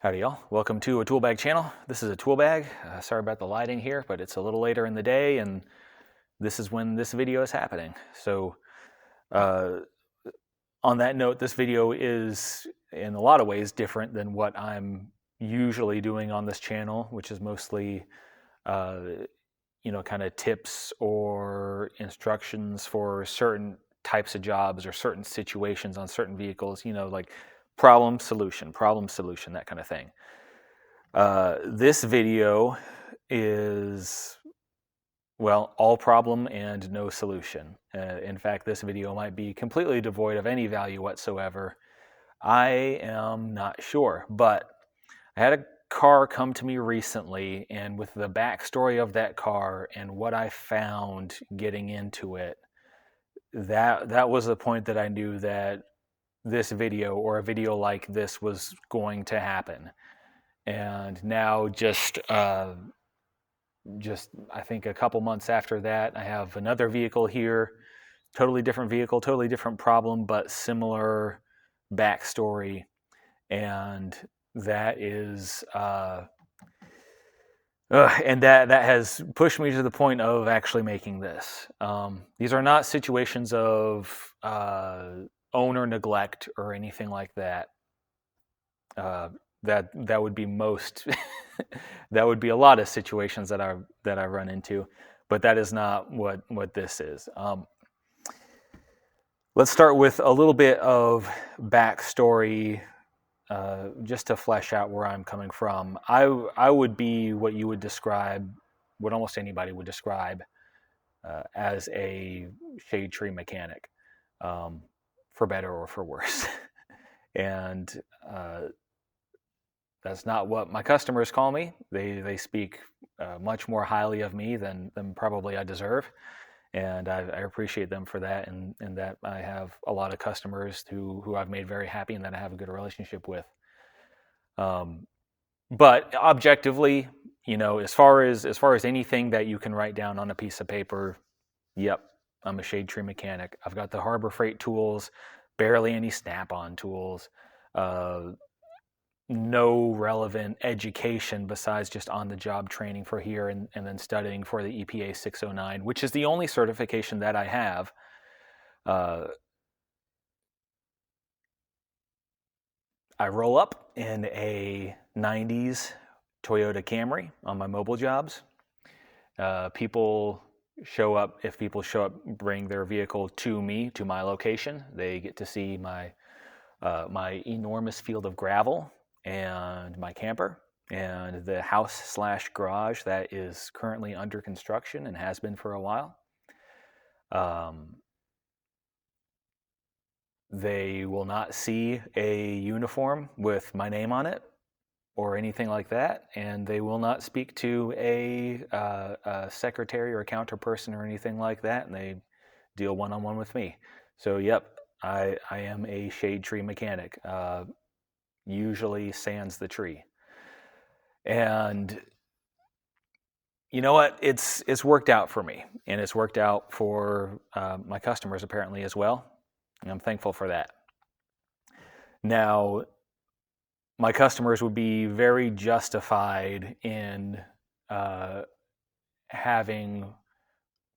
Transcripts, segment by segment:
Howdy y'all, welcome to a tool bag channel. This is a tool bag. Sorry about the lighting here, but it's a little later in the day and this is when this video is happening. So uh, on that note, this video is in a lot of ways different than what I'm usually doing on this channel, which is mostly kind of tips or instructions for certain types of jobs or certain situations on certain vehicles, like problem, solution, that kind of thing. This video is, well, all problem and no solution. In fact, this video might be completely devoid of any value whatsoever. I am not sure, but I had a car come to me recently, and with the backstory of that car and what I found getting into it, that was the point that I knew that this video or a video like this was going to happen. And now just I think a couple months after that, I have another vehicle here, totally different vehicle, totally different problem, but similar backstory. And that is, and that has pushed me to the point of actually making this. These are not situations of owner neglect or anything like that. That would be most that would be a lot of situations that I run into, but that is not what this is. Let's start with a little bit of backstory, just to flesh out where I'm coming from. I would be what you would describe, what almost anybody would describe, as a shade tree mechanic, for better or for worse. And that's not what my customers call me. They speak much more highly of me than probably I deserve, and I appreciate them for that. And that I have a lot of customers who I've made very happy and that I have a good relationship with. But objectively, as far as anything that you can write down on a piece of paper, yep, I'm a shade tree mechanic. I've got the Harbor Freight tools, barely any Snap-on tools. No relevant education besides just on-the-job training for here and then studying for the EPA 609, which is the only certification that I have. I roll up in a 90s Toyota Camry on my mobile jobs. If people show up, bring their vehicle to me, to my location, they get to see my enormous field of gravel and my camper and the house/garage that is currently under construction and has been for a while. They will not see a uniform with my name on it or anything like that, and they will not speak to a secretary or a counter person or anything like that, and they deal one-on-one with me. So, yep, I am a shade tree mechanic. Usually sans the tree. And you know what? It's worked out for me, and it's worked out for my customers apparently as well. And I'm thankful for that. Now, my customers would be very justified in having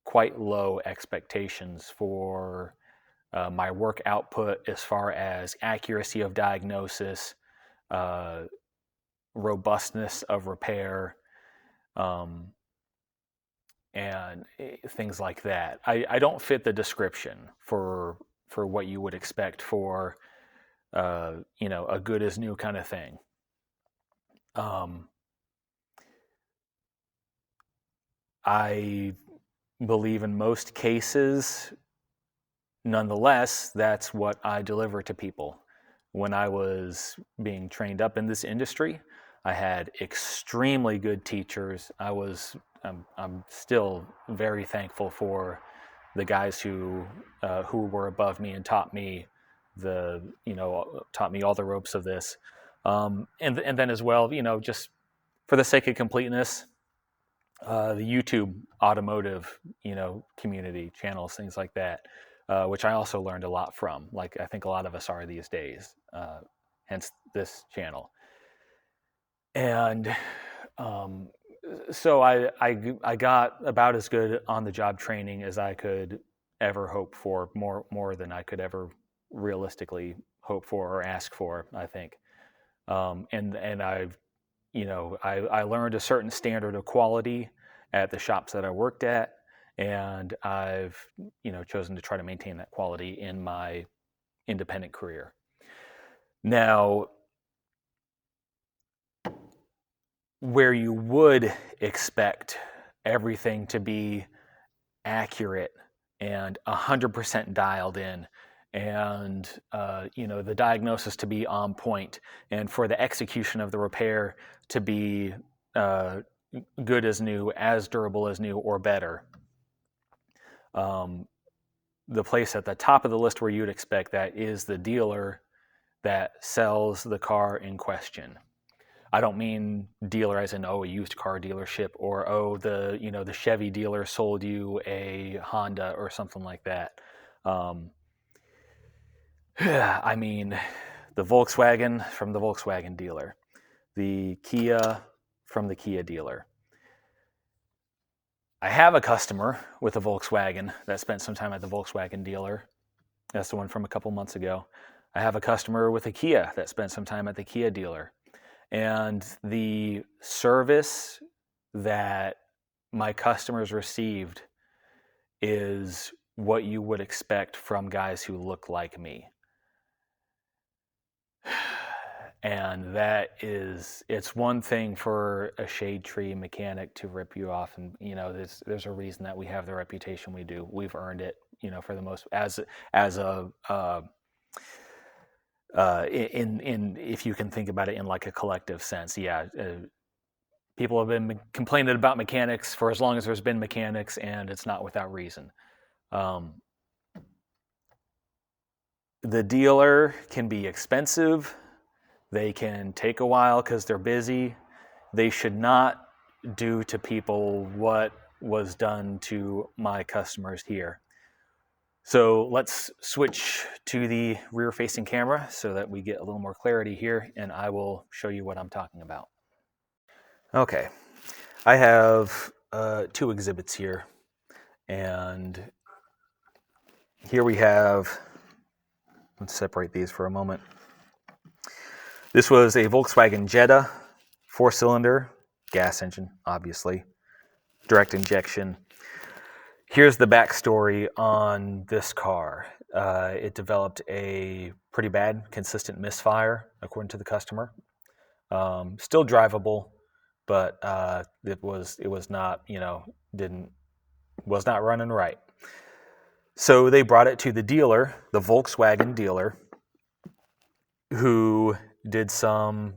quite low expectations for my work output as far as accuracy of diagnosis, robustness of repair, and things like that. I don't fit the description for what you would expect for a good as new kind of thing. I believe in most cases, nonetheless, that's what I deliver to people. When I was being trained up in this industry, I had extremely good teachers. I'm still very thankful for the guys who were above me and taught me all the ropes of this. And then as well, just for the sake of completeness, the YouTube automotive, community channels, things like that, which I also learned a lot from. Like I think a lot of us are these days. Hence this channel. And um, so I got about as good on the job training as I could ever hope for, more than I could ever realistically hope for or ask for, I think. And I've I learned a certain standard of quality at the shops that I worked at, and I've chosen to try to maintain that quality in my independent career. Now, where you would expect everything to be accurate and 100% dialed in, and the diagnosis to be on point, and for the execution of the repair to be uh, good as new, as durable as new, or better. um, the place at the top of the list where you'd expect that is the dealer that sells the car in question. I don't mean dealer as in a used car dealership, or the Chevy dealer sold you a Honda or something like that. Um, I mean the Volkswagen from the Volkswagen dealer, the Kia from the Kia dealer. I have a customer with a Volkswagen that spent some time at the Volkswagen dealer. That's the one from a couple months ago. I have a customer with a Kia that spent some time at the Kia dealer. And the service that my customers received is what you would expect from guys who look like me. And it's one thing for a shade tree mechanic to rip you off, and there's a reason that we have the reputation we do. We've earned it, for the most, as a in if you can think about it in like a collective sense. Yeah, people have been complaining about mechanics for as long as there's been mechanics, and it's not without reason. Um, the dealer can be expensive. They can take a while because they're busy. They should not do to people what was done to my customers here. So let's switch to the rear-facing camera so that we get a little more clarity here, and I will show you what I'm talking about. Okay, I have two exhibits here, and here we have, let's separate these for a moment. This was a Volkswagen Jetta, 4-cylinder, gas engine, obviously, direct injection. Here's the backstory on this car. It developed a pretty bad, consistent misfire, according to the customer. Still drivable, but it was not, was not running right. So they brought it to the dealer, the Volkswagen dealer, who did some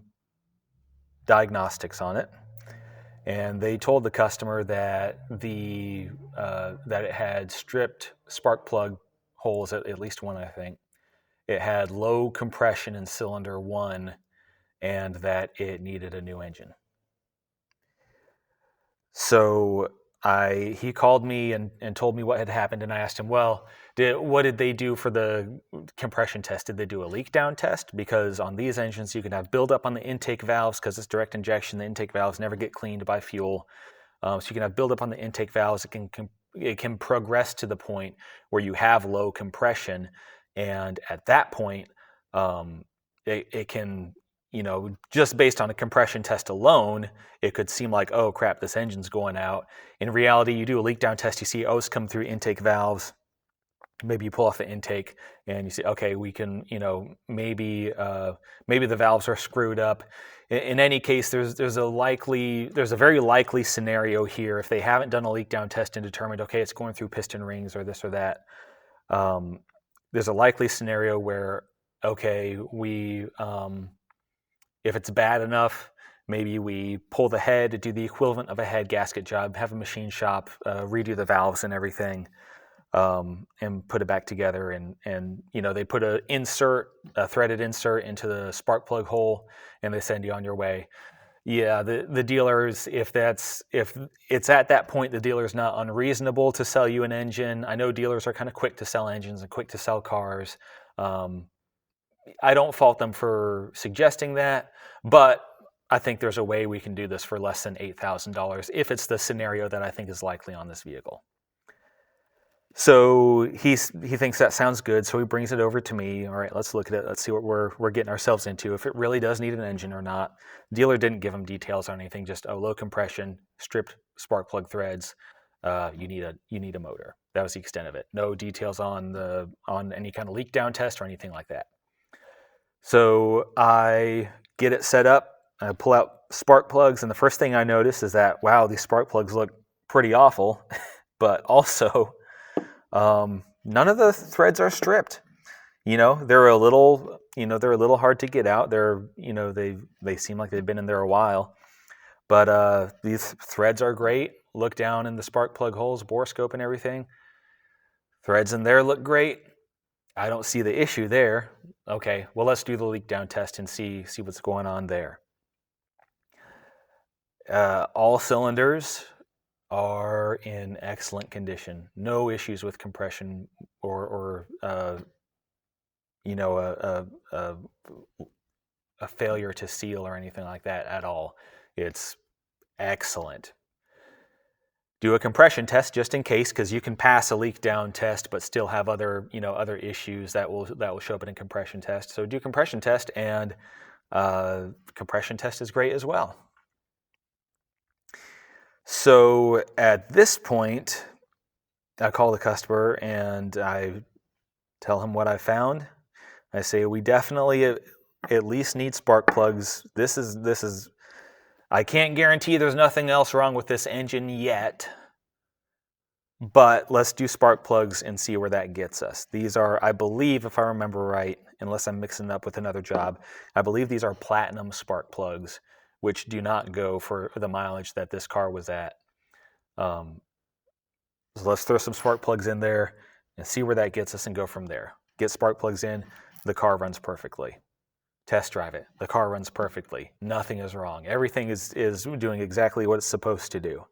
diagnostics on it, and they told the customer that that it had stripped spark plug holes, at least one, I think. It had low compression in cylinder 1, and that it needed a new engine. So he called me and told me what had happened, and I asked him, well, what did they do for the compression test? Did they do a leak down test? Because on these engines, you can have buildup on the intake valves because it's direct injection. The intake valves never get cleaned by fuel. So you can have buildup on the intake valves. It can progress to the point where you have low compression, and at that point, it can, just based on a compression test alone, it could seem like, oh crap, this engine's going out. In reality, you do a leak down test, you see O's come through intake valves. Maybe you pull off the intake and you say, okay, we can, maybe the valves are screwed up. In any case, there's a very likely scenario here if they haven't done a leak down test and determined, okay, it's going through piston rings or this or that. There's a likely scenario where, okay, if it's bad enough, maybe we pull the head, do the equivalent of a head gasket job, have a machine shop redo the valves and everything, and put it back together. And they put a threaded insert into the spark plug hole, and they send you on your way. Yeah, the dealers, if it's at that point, the dealer's not unreasonable to sell you an engine. I know dealers are kind of quick to sell engines and quick to sell cars. I don't fault them for suggesting that, but I think there's a way we can do this for less than $8,000 if it's the scenario that I think is likely on this vehicle. So he thinks that sounds good, so he brings it over to me. All right, let's look at it. Let's see what we're getting ourselves into. If it really does need an engine or not. Dealer didn't give him details on anything. Just low compression, stripped spark plug threads. You need a motor. That was the extent of it. No details on any kind of leak down test or anything like that. So I get it set up. I pull out spark plugs, and the first thing I notice is that, wow, these spark plugs look pretty awful, but also none of the threads are stripped. They're a little hard to get out. They seem like they've been in there a while, but these threads are great. Look down in the spark plug holes, bore scope and everything. Threads in there look great. I don't see the issue there. Okay, well, let's do the leak down test and see what's going on there. All cylinders are in excellent condition. No issues with compression or a failure to seal or anything like that at all. It's excellent. Do a compression test just in case, because you can pass a leak down test but still have other issues that will show up in a compression test. So do compression test, and compression test is great as well. So at this point, I call the customer and I tell him what I found. I say, we definitely at least need spark plugs. This is. I can't guarantee there's nothing else wrong with this engine yet, but let's do spark plugs and see where that gets us. These are, I believe, if I remember right, unless I'm mixing it up with another job, I believe these are platinum spark plugs, which do not go for the mileage that this car was at. So let's throw some spark plugs in there and see where that gets us and go from there. Get spark plugs in, the car runs perfectly. Test drive it. The car runs perfectly. Nothing is wrong. Everything is doing exactly what it's supposed to do.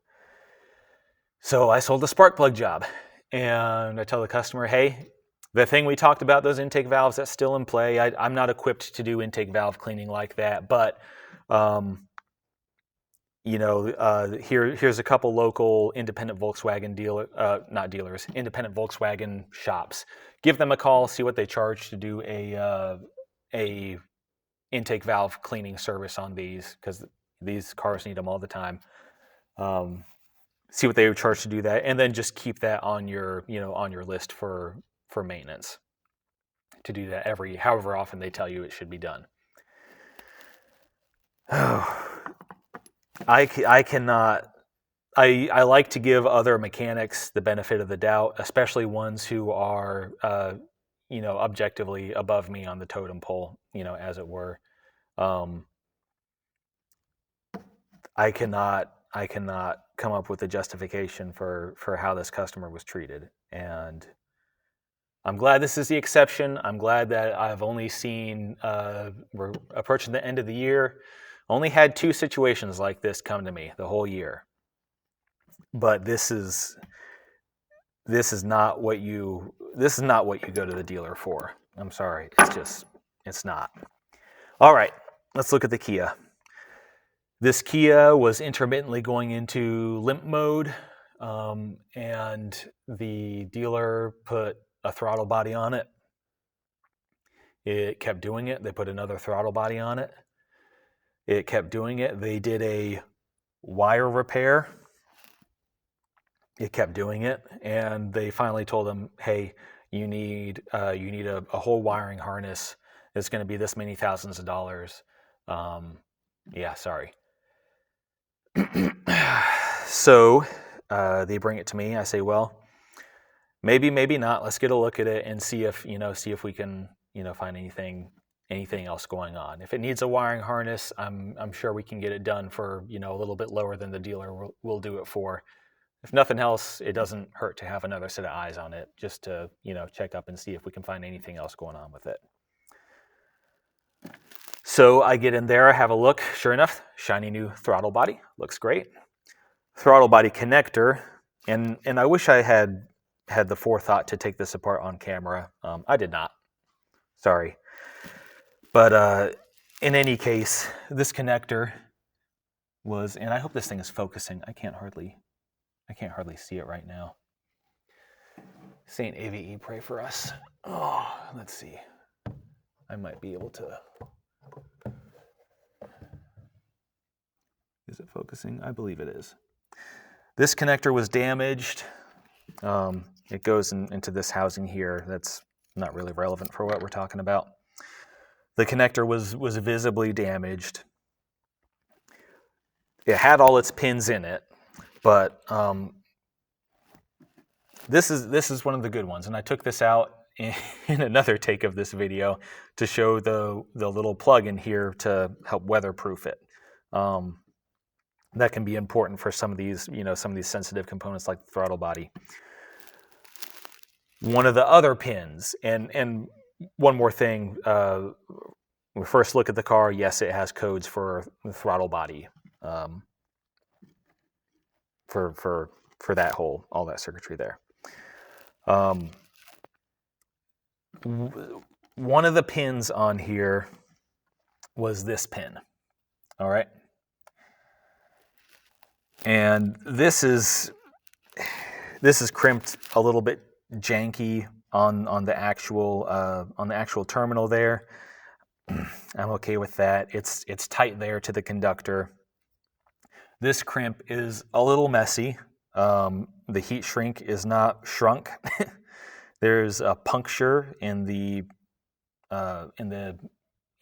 So I sold the spark plug job, and I tell the customer, hey, the thing we talked about, those intake valves, that's still in play. I'm not equipped to do intake valve cleaning like that, but here's a couple local independent Volkswagen independent Volkswagen shops. Give them a call, see what they charge to do a intake valve cleaning service on these, because these cars need them all the time. See what they would charge to do that, and then just keep that on your list for maintenance, to do that however often they tell you it should be done. I cannot. I like to give other mechanics the benefit of the doubt, especially ones who are objectively above me on the totem pole, as it were. I cannot come up with a justification for how this customer was treated, and I'm glad this is the exception. I'm glad that I've only seen, we're approaching the end of the year, only had 2 situations like this come to me the whole year. But this is not what you go to the dealer for. I'm sorry, it's not. All right, let's look at the Kia. This Kia was intermittently going into limp mode, and the dealer put a throttle body on it. It kept doing it. They put another throttle body on it. It kept doing it. They did a wire repair. It kept doing it, and they finally told him, "Hey, you need a whole wiring harness. It's going to be this many thousands of dollars." Yeah, sorry. So they bring it to me. I say, "Well, maybe not. Let's get a look at it and see if we can find anything else going on. If it needs a wiring harness, I'm sure we can get it done for a little bit lower than the dealer will do it for. If nothing else, it doesn't hurt to have another set of eyes on it, just to check up and see if we can find anything else going on with it." So I get in there, I have a look. Sure enough, shiny new throttle body, looks great. Throttle body connector, and I wish I had the forethought to take this apart on camera. I did not. Sorry. But in any case, this connector was, and I hope this thing is focusing. I can't hardly see it right now. Saint AVE, pray for us. Oh, let's see. I might be able to. Is it focusing? I believe it is. This connector was damaged. It goes into this housing here. That's not really relevant for what we're talking about. The connector was visibly damaged. It had all its pins in it, but this is one of the good ones. And I took this out in another take of this video to show the little plug in here to help weatherproof it. That can be important for some of these sensitive components like the throttle body. One of the other pins, and one more thing, when we first look at the car, yes, it has codes for the throttle body, for that whole, all that circuitry there. One of the pins on here was this pin, all right? And this is crimped a little bit janky on the actual terminal there. I'm okay with that. It's tight there to the conductor. This crimp is a little messy. The heat shrink is not shrunk. There's a puncture in the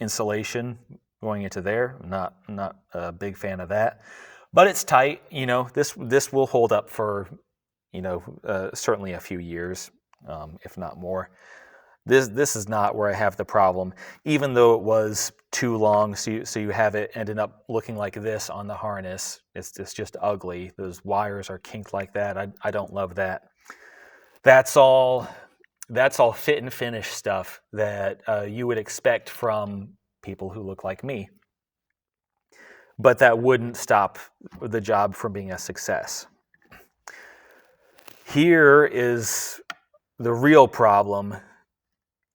insulation going into there. Not a big fan of that, but it's tight. This will hold up for certainly a few years, if not more. This is not where I have the problem, even though it was too long. So you have it ended up looking like this on the harness. It's just ugly. Those wires are kinked like that. I don't love that. That's all fit and finish stuff that you would expect from people who look like me. But that wouldn't stop the job from being a success. Here is the real problem.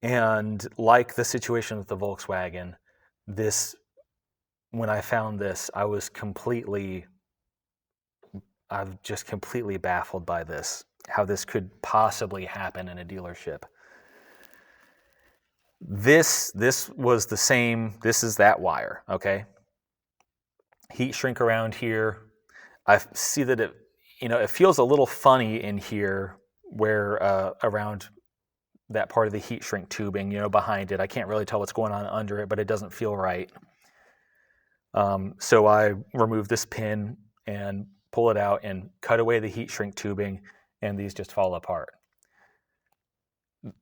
And like the situation with the Volkswagen, when I found this, I'm just completely baffled by this, how this could possibly happen in a dealership. This was the same, this is that wire, okay? Heat shrink around here. I see that it feels a little funny in here where around that part of the heat shrink tubing, behind it. I can't really tell what's going on under it, but it doesn't feel right. So I remove this pin and pull it out and cut away the heat shrink tubing, and these just fall apart.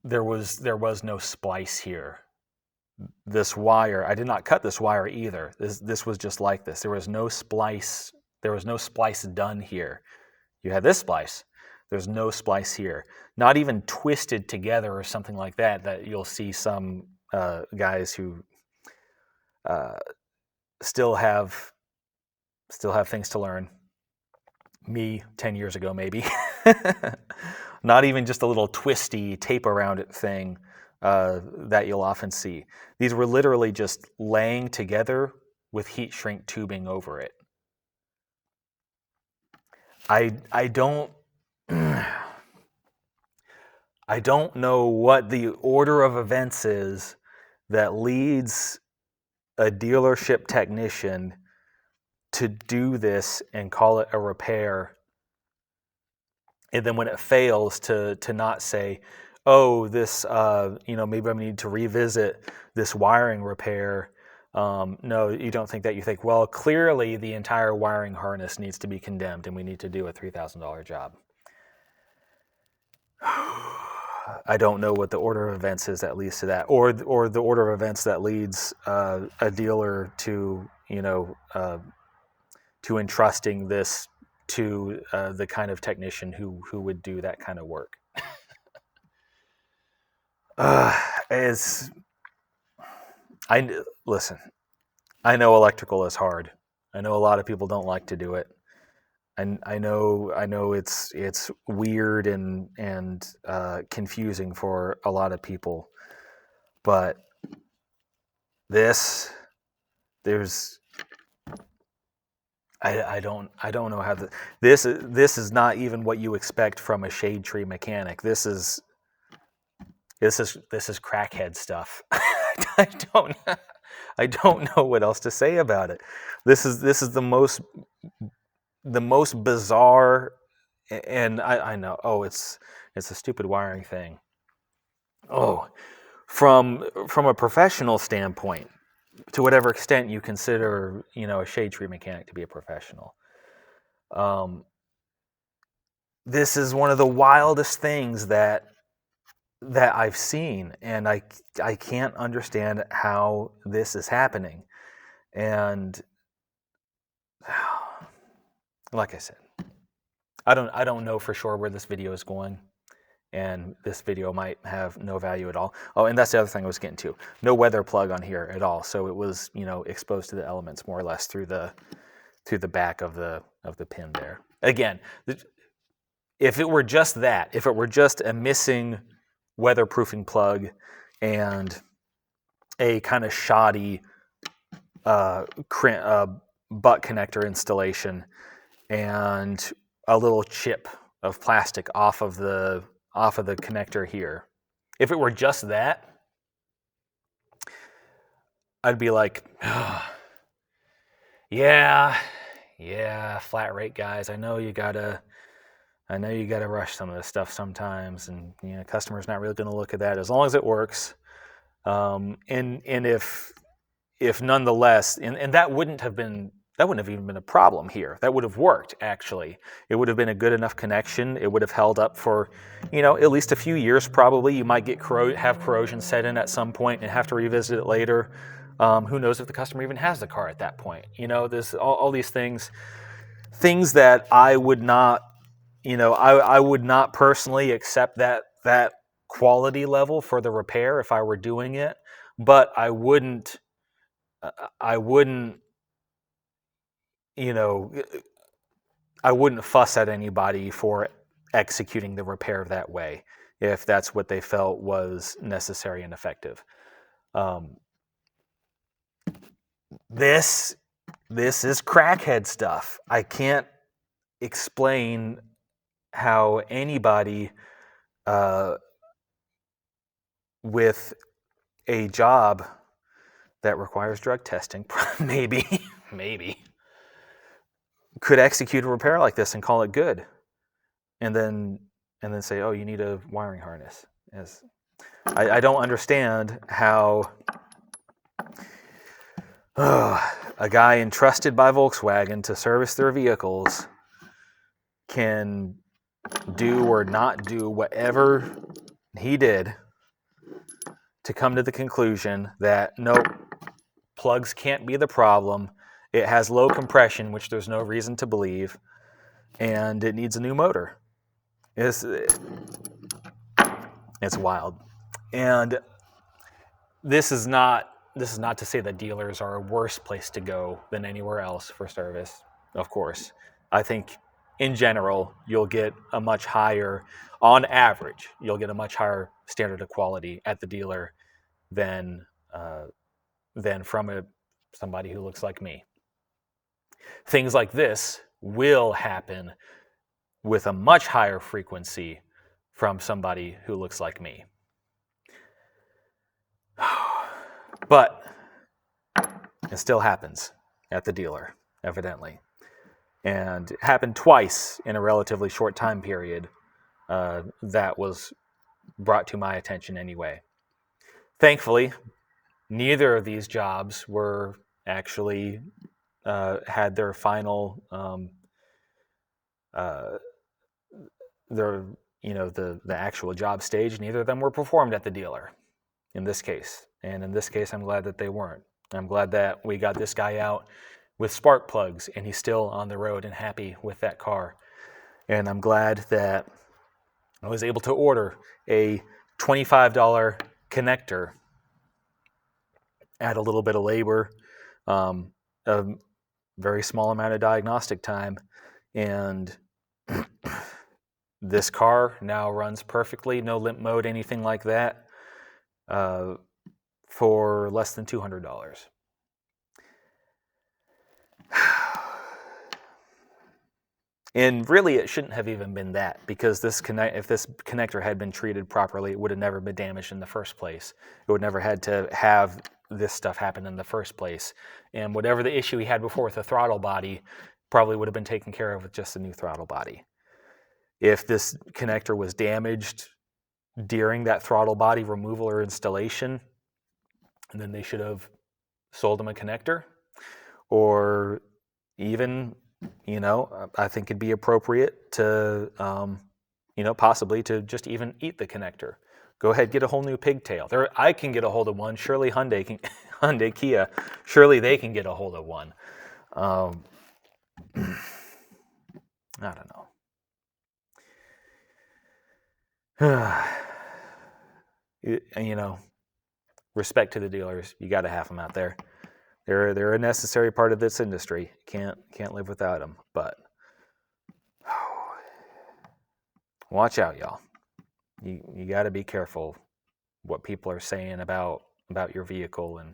There was no splice here. This wire, I did not cut this wire either. This was just like this. There was no splice. There was no splice done here. You had this splice. There's no splice here. Not even twisted together or something like that you'll see some guys who still have things to learn. Me 10 years ago, maybe. Not even just a little twisty tape around it thing that you'll often see. These were literally just laying together with heat shrink tubing over it. I don't know what the order of events is that leads a dealership technician to do this and call it a repair, and then when it fails to not say, oh, this maybe I need to revisit this wiring repair. No, you don't think that. You think, well, clearly the entire wiring harness needs to be condemned and we need to do a $3,000 job. I don't know what the order of events is that leads to that, or the order of events that leads a dealer to entrusting this to the kind of technician who would do that kind of work. Listen, I know electrical is hard. I know a lot of people don't like to do it. And I know it's weird and confusing for a lot of people, but this there's I don't know how this is not even what you expect from a shade tree mechanic. This is crackhead stuff. I don't I don't know what else to say about it. This is the most bizarre, and I know, oh, it's a stupid wiring thing. Oh, from a professional standpoint, to whatever extent you consider, a shade tree mechanic to be a professional, this is one of the wildest things that I've seen, and I can't understand how this is happening. And like I said, I don't know for sure where this video is going, and this video might have no value at all. Oh, and that's the other thing I was getting to. No weather plug on here at all, so it was, exposed to the elements more or less through the back of the pin there. Again, if it were just that, if it were just a missing weatherproofing plug and a kind of shoddy butt connector installation and a little chip of plastic off of the connector here, if it were just that, I'd be like, oh, yeah, flat rate guys, I know you gotta rush some of this stuff sometimes, and customer's not really going to look at that as long as it works. And if nonetheless, and that wouldn't have even been a problem here. That would have worked, actually. It would have been a good enough connection. It would have held up for, at least a few years probably. You might have corrosion set in at some point and have to revisit it later. Who knows if the customer even has the car at that point. There's all these things that I would not, I would not personally accept that quality level for the repair if I were doing it, but I wouldn't, I wouldn't fuss at anybody for executing the repair that way if that's what they felt was necessary and effective. This is crackhead stuff. I can't explain how anybody with a job that requires drug testing, maybe, could execute a repair like this and call it good, and then say, oh, you need a wiring harness. I don't understand how a guy entrusted by Volkswagen to service their vehicles can do or not do whatever he did to come to the conclusion that, nope, plugs can't be the problem. It has low compression, which there's no reason to believe, and it needs a new motor. It's wild. And this is not to say that dealers are a worse place to go than anywhere else for service, of course. I think in general, you'll get a much higher, on average, you'll get a much higher standard of quality at the dealer than from somebody who looks like me. Things like this will happen with a much higher frequency from somebody who looks like me. But it still happens at the dealer, evidently. And it happened twice in a relatively short time period that was brought to my attention anyway. Thankfully, neither of these jobs were actually had their final the actual job stage. Neither of them were performed at the dealer in this case. And in this case, I'm glad that they weren't. I'm glad that we got this guy out with spark plugs and he's still on the road and happy with that car. And I'm glad that I was able to order a $25 connector, add a little bit of labor, a very small amount of diagnostic time, and this car now runs perfectly, no limp mode, anything like that, for less than $200. And really, it shouldn't have even been that, because if this connector had been treated properly, it would have never been damaged in the first place. It would never had to have this stuff happen in the first place. And whatever the issue he had before with the throttle body probably would have been taken care of with just a new throttle body. If this connector was damaged during that throttle body removal or installation, then they should have sold him a connector, or even, I think it'd be appropriate to, possibly to just even eat the connector. Go ahead, get a whole new pigtail. I can get a hold of one. Surely Hyundai can, Hyundai, Kia, surely they can get a hold of one. I don't know. Respect to the dealers. You got to have them out there. They're a necessary part of this industry. Can't live without them. But watch out, y'all. You got to be careful what people are saying about your vehicle and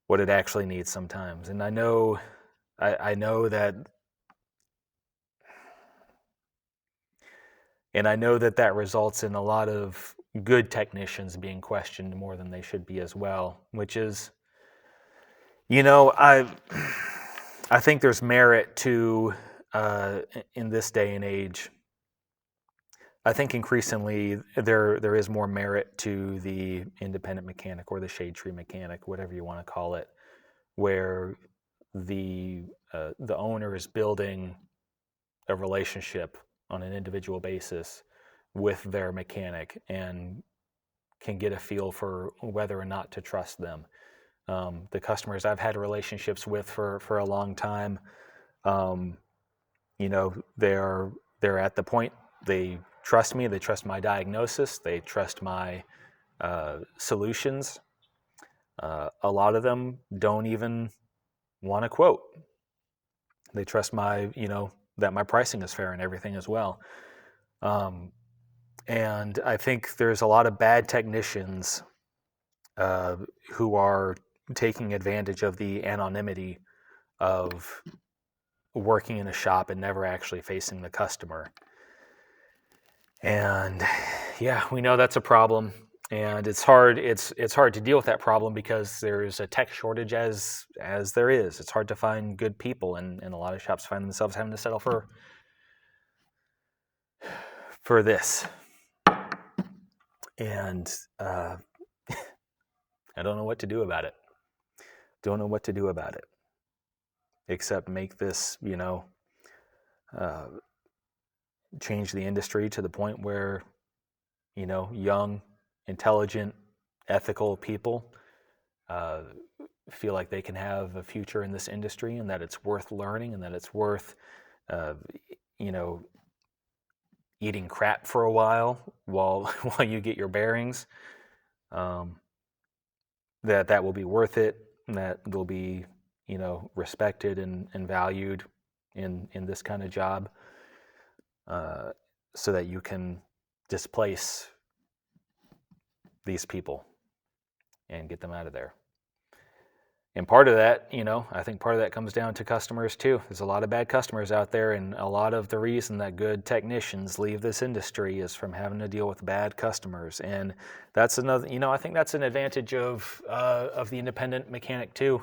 what it actually needs sometimes. And I know that, that results in a lot of good technicians being questioned more than they should be as well, which is, I think there's merit to, in this day and age, I think increasingly there is more merit to the independent mechanic or the shade tree mechanic, whatever you want to call it, where the owner is building a relationship on an individual basis with their mechanic and can get a feel for whether or not to trust them. The customers I've had relationships with for a long time, they're at the point they trust me. They trust my diagnosis. They trust my solutions. A lot of them don't even want to quote. They trust that my pricing is fair and everything as well. And I think there's a lot of bad technicians who are taking advantage of the anonymity of working in a shop and never actually facing the customer. And yeah, we know that's a problem, and it's hard to deal with that problem because there's a tech shortage as there is. It's hard to find good people, and a lot of shops find themselves having to settle for this. And I don't know what to do about it. Except make this, change the industry to the point where, young, intelligent, ethical people feel like they can have a future in this industry, and that it's worth learning, and that it's worth, eating crap for a while you get your bearings. That will be worth it, and that will be, respected and valued in this kind of job, so that you can displace these people and get them out of there. And part of that, I think part of that comes down to customers too. There's a lot of bad customers out there, and a lot of the reason that good technicians leave this industry is from having to deal with bad customers. And that's another, I think that's an advantage of the independent mechanic too,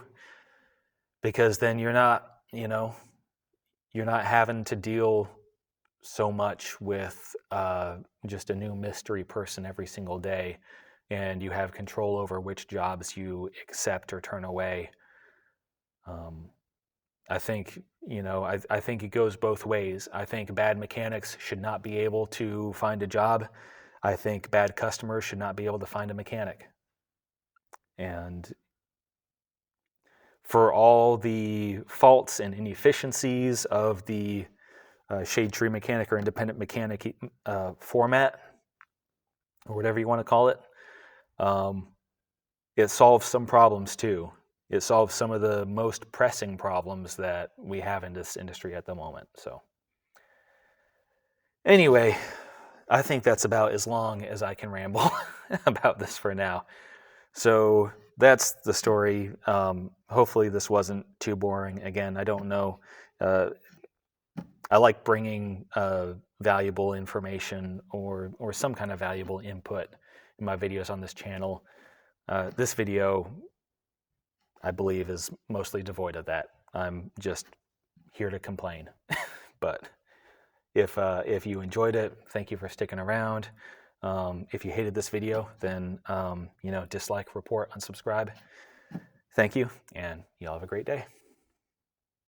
because then you're not having to deal so much with just a new mystery person every single day, and you have control over which jobs you accept or turn away. I think, I think it goes both ways. I think bad mechanics should not be able to find a job. I think bad customers should not be able to find a mechanic. And for all the faults and inefficiencies of the shade tree mechanic or independent mechanic format, or whatever you want to call it, it solves some problems too. It solves some of the most pressing problems that we have in this industry at the moment. So anyway, I think that's about as long as I can ramble about this for now. So that's the story. Hopefully this wasn't too boring. Again, I don't know. I like bringing valuable information or some kind of valuable input in my videos on this channel. This video, I believe, is mostly devoid of that. I'm just here to complain. But if you enjoyed it, thank you for sticking around. If you hated this video, then dislike, report, unsubscribe. Thank you, and y'all have a great day.